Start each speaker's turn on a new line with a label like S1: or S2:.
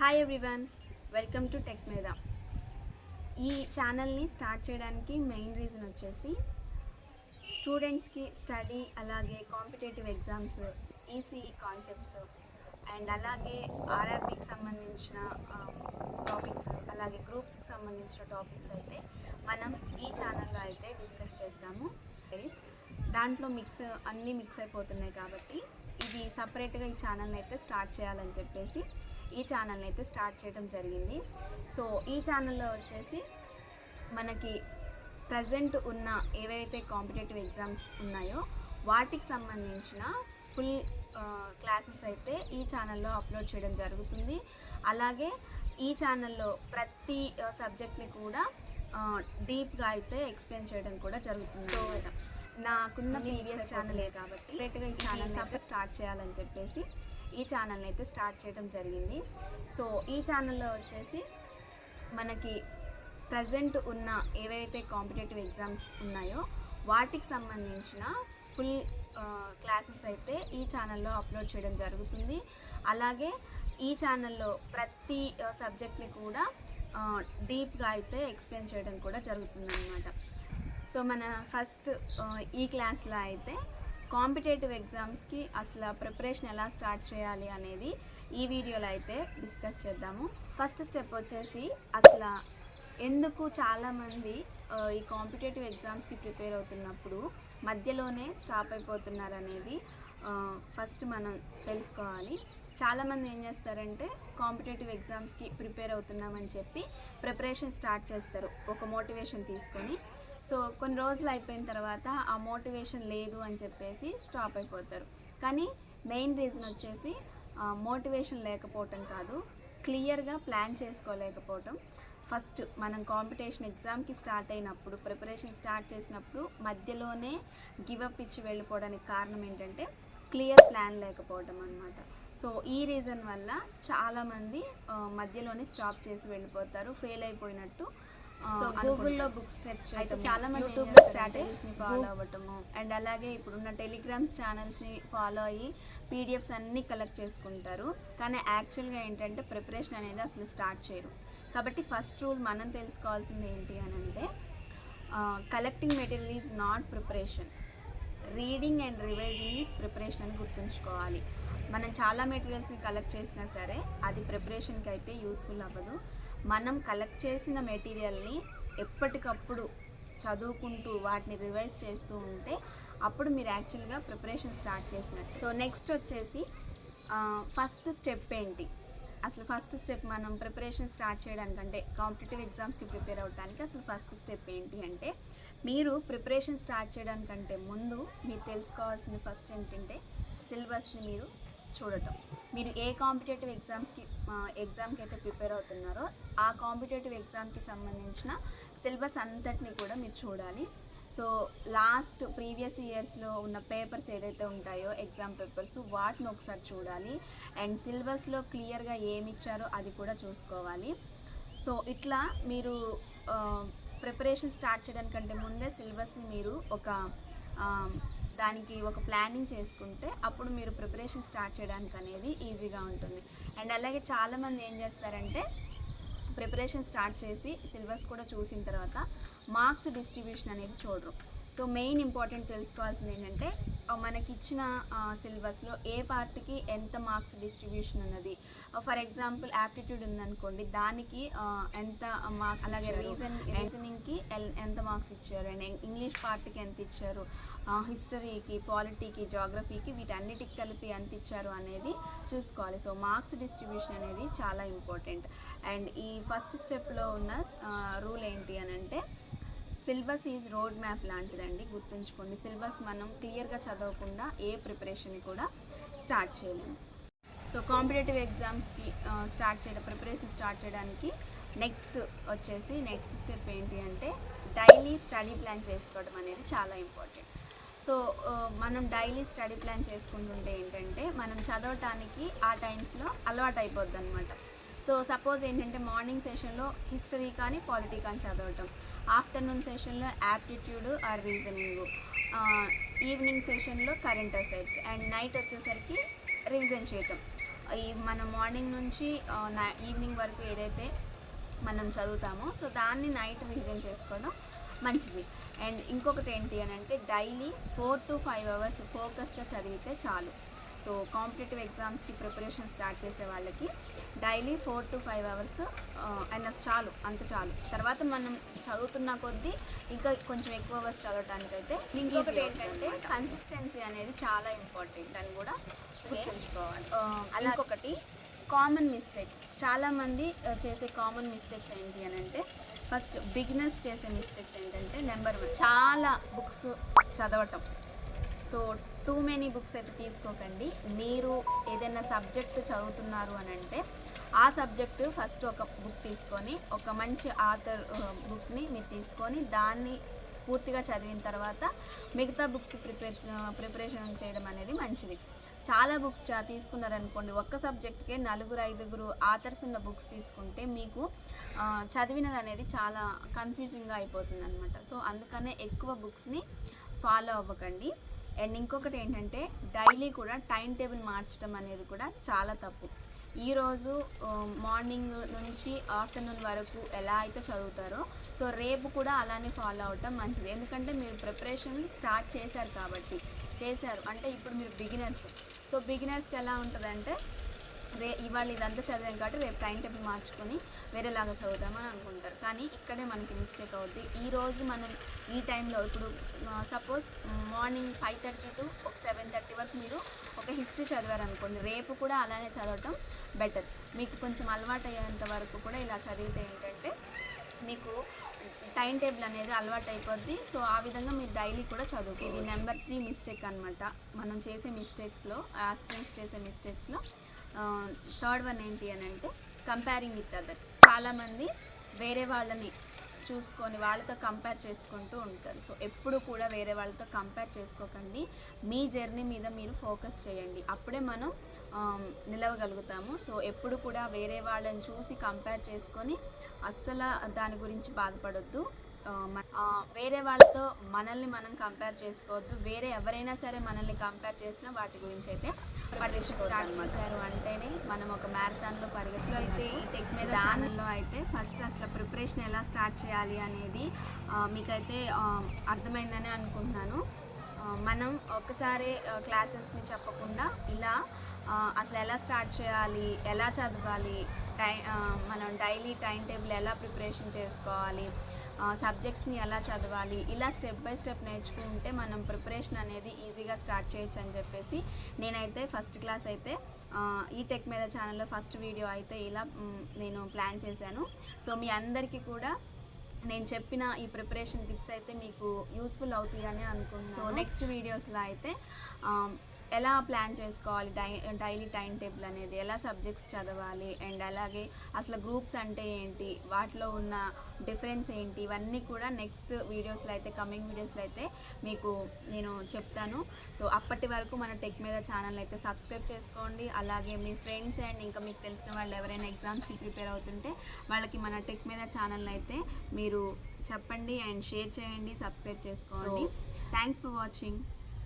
S1: Hi everyone, welcome to tech మీద. ఈ ఛానల్ని స్టార్ట్ చేయడానికి మెయిన్ రీజన్ వచ్చేసి స్టూడెంట్స్కి స్టడీ, అలాగే competitive exams, ECE concepts and అలాగే ఆర్ఆర్బీకి సంబంధించిన టాపిక్స్, అలాగే గ్రూప్స్కి సంబంధించిన టాపిక్స్ అయితే మనం ఈ ఛానల్లో అయితే డిస్కస్ చేస్తాము. దాంట్లో అన్నీ మిక్స్ అయిపోతున్నాయి కాబట్టి ఇది సపరేట్గా ఈ ఛానల్ని అయితే స్టార్ట్ చేయాలని చెప్పేసి ఈ ఛానల్ని అయితే స్టార్ట్ చేయడం జరిగింది. సో ఈ ఛానల్లో వచ్చేసి మనకి ప్రజెంట్ ఉన్న ఏవైతే కాంపిటేటివ్ ఎగ్జామ్స్ ఉన్నాయో వాటికి సంబంధించిన ఫుల్ క్లాసెస్ అయితే ఈ ఛానల్లో అప్లోడ్ చేయడం జరుగుతుంది. అలాగే ఈ ఛానల్లో ప్రతి సబ్జెక్ట్ని కూడా డీప్గా అయితే ఎక్స్ప్లెయిన్ చేయడం కూడా జరుగుతుంది. సో నాకున్న ప్రీవియస్ ఛానలే కాబట్టి డైరెక్ట్గా ఈ ఛానల్ అయితే స్టార్ట్ చేయాలని చెప్పేసి ఈ ఛానల్ని అయితే స్టార్ట్ చేయడం జరిగింది. సో ఈ ఛానల్లో వచ్చేసి మనకి ప్రజెంట్ ఉన్న ఏవైతే కాంపిటేటివ్ ఎగ్జామ్స్ ఉన్నాయో వాటికి సంబంధించిన ఫుల్ క్లాసెస్ అయితే ఈ ఛానల్లో అప్లోడ్ చేయడం జరుగుతుంది. అలాగే ఈ ఛానల్లో ప్రతి సబ్జెక్ట్ని కూడా డీప్గా అయితే ఎక్స్ప్లెయిన్ చేయడం కూడా జరుగుతుంది అన్నమాట. సో మన ఫస్ట్ ఈ క్లాస్లో అయితే కాంపిటేటివ్ ఎగ్జామ్స్కి అసలు ప్రిపరేషన్ ఎలా స్టార్ట్ చేయాలి అనేది ఈ వీడియోలో అయితే డిస్కస్ చేద్దాము. ఫస్ట్ స్టెప్ వచ్చేసి అసలు ఎందుకు చాలామంది ఈ కాంపిటేటివ్ ఎగ్జామ్స్కి ప్రిపేర్ అవుతున్నప్పుడు మధ్యలోనే స్టాప్ అయిపోతున్నారు అనేది ఫస్ట్ మనం తెలుసుకోవాలి. చాలామంది ఏం చేస్తారంటే కాంపిటేటివ్ ఎగ్జామ్స్కి ప్రిపేర్ అవుతున్నామని చెప్పి ప్రిపరేషన్ స్టార్ట్ చేస్తారు ఒక మోటివేషన్ తీసుకొని. సో కొన్ని రోజులు అయిపోయిన తర్వాత ఆ మోటివేషన్ లేదు అని చెప్పేసి స్టాప్ అయిపోతారు. కానీ మెయిన్ రీజన్ వచ్చేసి మోటివేషన్ లేకపోవటం కాదు, క్లియర్గా ప్లాన్ చేసుకోలేకపోవటం. ఫస్ట్ మనం కాంపిటీషన్ ఎగ్జామ్కి స్టార్ట్ అయినప్పుడు, ప్రిపరేషన్ స్టార్ట్ చేసినప్పుడు మధ్యలోనే గివప్ ఇచ్చి వెళ్ళిపోవడానికి కారణం ఏంటంటే క్లియర్ ప్లాన్ లేకపోవడం అన్నమాట. సో ఈ రీజన్ వల్ల చాలామంది మధ్యలోనే స్టాప్ చేసి వెళ్ళిపోతారు, ఫెయిల్ అయిపోయినట్టు. సో గూగుల్లో బుక్స్ సెర్చ్ అయితే చాలామంది యూట్యూబ్లో స్ట్రాటజీస్ని ఫాలో అవ్వటము అండ్ అలాగే ఇప్పుడున్న టెలిగ్రామ్స్ ఛానల్స్ని ఫాలో అయ్యి పీడిఎఫ్స్ అన్నీ కలెక్ట్ చేసుకుంటారు. కానీ యాక్చువల్గా ఏంటంటే ప్రిపరేషన్ అనేది అసలు స్టార్ట్ చేయరు. కాబట్టి ఫస్ట్ రూల్ మనం తెలుసుకోవాల్సింది ఏంటి అని అంటే collecting material is not preparation, reading and revising is preparation అని గుర్తుంచుకోవాలి. మనం చాలా మెటీరియల్స్ని కలెక్ట్ చేసినా సరే అది ప్రిపరేషన్కి అయితే యూస్ఫుల్ అవ్వదు. మనం కలెక్ట్ చేసిన మెటీరియల్ని ఎప్పటికప్పుడు చదువుకుంటూ వాటిని రివైజ్ చేస్తూ ఉంటే అప్పుడు మీరు యాక్చువల్గా ప్రిపరేషన్ స్టార్ట్ చేసినట్టు. సో నెక్స్ట్ వచ్చేసి ఫస్ట్ స్టెప్ ఏంటి, అసలు ఫస్ట్ స్టెప్ మనం ప్రిపరేషన్ స్టార్ట్ చేయడానికంటే కాంపిటేటివ్ ఎగ్జామ్స్కి ప్రిపేర్ అవ్వడానికి అసలు ఫస్ట్ స్టెప్ ఏంటి అంటే మీరు ప్రిపరేషన్ స్టార్ట్ చేయడానికంటే ముందు మీరు తెలుసుకోవాల్సింది ఫస్ట్ ఏంటంటే సిలబస్ని మీరు చూడటం. మీరు ఏ కాంపిటేటివ్ ఎగ్జామ్కి అయితే ప్రిపేర్ అవుతున్నారో ఆ కాంపిటేటివ్ ఎగ్జామ్కి సంబంధించిన సిలబస్ అంతటిని కూడా మీరు చూడాలి. సో లాస్ట్ ప్రీవియస్ ఇయర్స్లో ఉన్న పేపర్స్ ఏదైతే ఉంటాయో ఎగ్జామ్ పేపర్స్ వాటిని ఒకసారి చూడాలి. అండ్ సిలబస్లో క్లియర్గా ఏమి ఇచ్చారో అది కూడా చూసుకోవాలి. సో ఇట్లా మీరు ప్రిపరేషన్ స్టార్ట్ చేయడానికంటే ముందే సిలబస్ని మీరు దానికి ఒక ప్లానింగ్ చేసుకుంటే అప్పుడు మీరు ప్రిపరేషన్ స్టార్ట్ చేయడానికి అనేది ఈజీగా ఉంటుంది. అండ్ అలాగే చాలామంది ఏం చేస్తారంటే ప్రిపరేషన్ స్టార్ట్ చేసి సిలబస్ కూడా చూసిన తర్వాత మార్క్స్ డిస్ట్రిబ్యూషన్ అనేది చూడరు. సో మెయిన్ ఇంపార్టెంట్ తెలుసుకోవాల్సింది ఏంటంటే మనకి ఇచ్చిన సిలబస్లో ఏ పార్ట్కి ఎంత మార్క్స్ డిస్ట్రిబ్యూషన్ ఉన్నది. ఫర్ ఎగ్జాంపుల్ యాప్టిట్యూడ్ ఉందనుకోండి, దానికి ఎంత మార్క్స్, అలాగే రీజనింగ్కి ఎంత మార్క్స్ ఇచ్చారు, అండ్ ఇంగ్లీష్ పార్ట్కి ఎంత ఇచ్చారు, హిస్టరీకి, పాలిటీకి, జాగ్రఫీకి, వీటన్నిటికి కలిపి ఎంత ఇచ్చారు అనేది చూసుకోవాలి. సో మార్క్స్ డిస్ట్రిబ్యూషన్ అనేది చాలా ఇంపార్టెంట్. అండ్ ఈ ఫస్ట్ స్టెప్లో ఉన్న రూల్ ఏంటి అని అంటే సిలబస్ ఈజ్ రోడ్ మ్యాప్ లాంటిదండి, గుర్తుంచుకోండి. సిలబస్ మనం క్లియర్గా చదవకుండా ఏ ప్రిపరేషన్ కూడా స్టార్ట్ చేయలేము. సో కాంపిటేటివ్ ఎగ్జామ్స్కి ప్రిపరేషన్ స్టార్ట్ చేయడానికి నెక్స్ట్ స్టెప్ ఏంటి అంటే డైలీ స్టడీ ప్లాన్ చేసుకోవడం అనేది చాలా ఇంపార్టెంట్. సో మనం డైలీ స్టడీ ప్లాన్ చేసుకుంటుంటే ఏంటంటే మనం చదవటానికి ఆ టైమ్స్లో అలవాటు అయిపోద్ది అనమాట. సో సపోజ్ ఏంటంటే మార్నింగ్ సెషన్లో హిస్టరీ కానీ పాలిటీ కానీ చదవటం, ఆఫ్టర్నూన్ సెషన్లో యాప్టిట్యూడ్ ఆర్ రీజనింగ్, ఈవినింగ్ సెషన్లో కరెంట్ అఫైర్స్, అండ్ నైట్ వచ్చేసరికి రివిజన్ చేయటం. ఈ మనం మార్నింగ్ నుంచి ఈవినింగ్ వరకు ఏదైతే మనం చదువుతామో సో దాన్ని నైట్ రివిజన్ చేసుకోవడం మంచిది. అండ్ ఇంకొకటి ఏంటి అని అంటే డైలీ 4 to 5 hours ఫోకస్గా చదివితే చాలు. సో కాంపిటేటివ్ ఎగ్జామ్స్కి ప్రిపరేషన్ స్టార్ట్ చేసే వాళ్ళకి డైలీ 4 to 5 hours అండ్ చాలు, అంత చాలు. తర్వాత మనం చదువుతున్న కొద్దీ ఇంకా కొంచెం ఎక్కువ అవర్స్ చదవటానికైతే. ఇంకొకటి ఏంటంటే కన్సిస్టెన్సీ అనేది చాలా ఇంపార్టెంట్ అని కూడా గుర్తుంచుకోవాలి. అలా ఇంకొకటి కామన్ మిస్టేక్స్, చాలామంది చేసే కామన్ మిస్టేక్స్ ఏంటి అని అంటే ఫస్ట్ బిగినర్స్ చేసే మిస్టేక్స్ ఏంటంటే నెంబర్ 1 చాలా బుక్స్ చదవటం. సో టూ మెనీ బుక్స్ అయితే తీసుకోకండి. మీరు ఏదైనా సబ్జెక్ట్ చదువుతున్నారు అని అంటే ఆ సబ్జెక్టు ఫస్ట్ ఒక బుక్ తీసుకొని ఒక మంచి ఆథర్ బుక్ని మీరు తీసుకొని దాన్ని పూర్తిగా చదివిన తర్వాత మిగతా బుక్స్ ప్రిపరేషన్ చేయడం అనేది మంచిది. చాలా బుక్స్ తీసుకున్నారనుకోండి, ఒక్క సబ్జెక్ట్కే 4-5 ఆథర్స్ ఉన్న బుక్స్ తీసుకుంటే మీకు చదివినది అనేది చాలా కన్ఫ్యూజింగ్గా అయిపోతుంది అనమాట. సో అందుకనే ఎక్కువ బుక్స్ని ఫాలో అవ్వకండి. అండ్ ఇంకొకటి ఏంటంటే డైలీ కూడా టైం టేబుల్ మార్చడం అనేది కూడా చాలా తప్పు. ఈరోజు మార్నింగ్ నుంచి ఆఫ్టర్నూన్ వరకు ఎలా అయితే చదువుతారో సో రేపు కూడా అలానే ఫాలో అవటం మంచిది. ఎందుకంటే మీరు ప్రిపరేషన్ స్టార్ట్ చేశారు అంటే ఇప్పుడు మీరు బిగినర్స్. సో బిగినర్స్కి ఎలా ఉంటుందంటే ఇవాళ ఇదంతా చదివాం కాబట్టి రేపు టైం టేబుల్ మార్చుకొని వేరేలాగా చదువుతామని అనుకుంటారు. కానీ ఇక్కడే మనకి మిస్టేక్ అవుద్ది. ఈరోజు మనం ఈ టైంలో ఇప్పుడు సపోజ్ మార్నింగ్ 5:30 to 7:30 వరకు మీరు ఒక హిస్టరీ చదివారనుకోండి, రేపు కూడా అలానే చదవటం బెటర్. మీకు కొంచెం అలవాటు అయ్యేంత వరకు కూడా ఇలా చదివితే ఏంటంటే మీకు టైం టేబుల్ అనేది అలవాటు అయిపోద్ది. సో ఆ విధంగా మీరు డైలీ కూడా చదువుకోండి. ఇది నెంబర్ 3 మిస్టేక్ అనమాట. మనం చేసే మిస్టేక్స్లో, ఆస్పిరెంట్స్ చేసే మిస్టేక్స్లో థర్డ్ వన్ ఏంటి అని అంటే కంపేరింగ్ విత్ అదర్స్. చాలామంది వేరే వాళ్ళని చూసుకొని వాళ్ళతో కంపేర్ చేసుకుంటూ ఉంటారు. సో ఎప్పుడు కూడా వేరే వాళ్ళతో కంపేర్ చేసుకోకండి. మీ జర్నీ మీద మీరు ఫోకస్ చేయండి, అప్పుడే మనం నిలవగలుగుతాము. సో ఎప్పుడు కూడా వేరే వాళ్ళని చూసి కంపేర్ చేసుకొని అస్సలు దాని గురించి బాధపడొద్దు. వేరే వాళ్ళతో మనల్ని మనం కంపేర్ చేసుకోవద్దు. వేరే ఎవరైనా సరే మనల్ని కంపేర్ చేసినా వాటి గురించి అయితే స్టార్ట్ చేశారు అంటేనే మనం ఒక మ్యారథాన్లో పరిగెత్తులో అయితే టెక్ మీద ఛానల్లో అయితే ఫస్ట్ అసలు ప్రిపరేషన్ ఎలా స్టార్ట్ చేయాలి అనేది మీకైతే అర్థమైందని అనుకుంటున్నాను. మనం ఒకసారి క్లాసెస్ని చెప్పకుండా ఇలా అసలు ఎలా స్టార్ట్ చేయాలి, ఎలా చదవాలి, మనం డైలీ టైం టేబుల్ ఎలా ప్రిపరేషన్ చేసుకోవాలి, సబ్జెక్ట్స్ని ఎలా చదవాలి, ఇలా స్టెప్ బై స్టెప్ నేర్చుకుంటే మనం ప్రిపరేషన్ అనేది ఈజీగా స్టార్ట్ చేయొచ్చు అని చెప్పేసి నేనైతే ఫస్ట్ క్లాస్ అయితే ఈ టెక్ మీద ఛానల్లో ఫస్ట్ వీడియో అయితే ఇలా నేను ప్లాన్ చేశాను. సో మీ అందరికీ కూడా నేను చెప్పిన ఈ ప్రిపరేషన్ టిప్స్ అయితే మీకు యూస్ఫుల్ అవుతాయని అనుకుంటున్నాను. సో నెక్స్ట్ వీడియోస్లో అయితే ఎలా ప్లాన్ చేసుకోవాలి, డైలీ టైం టేబుల్ అనేది, ఎలా సబ్జెక్ట్స్ చదవాలి, అండ్ అలాగే అసలు గ్రూప్స్ అంటే ఏంటి, వాటిలో ఉన్న డిఫరెన్స్ ఏంటి, ఇవన్నీ కూడా నెక్స్ట్ వీడియోస్లో అయితే కమింగ్ వీడియోస్లో అయితే మీకు నేను చెప్తాను. సో అప్పటి వరకు మన టెక్ మీద ఛానల్ అయితే సబ్స్క్రైబ్ చేసుకోండి. అలాగే మీ ఫ్రెండ్స్ అండ్ ఇంకా మీకు తెలిసిన వాళ్ళు ఎవరైనా ఎగ్జామ్స్కి ప్రిపేర్ అవుతుంటే వాళ్ళకి మన టెక్ మీద ఛానల్ అయితే మీరు చెప్పండి అండ్ షేర్ చేయండి, సబ్స్క్రైబ్ చేసుకోండి. Thanks for watching.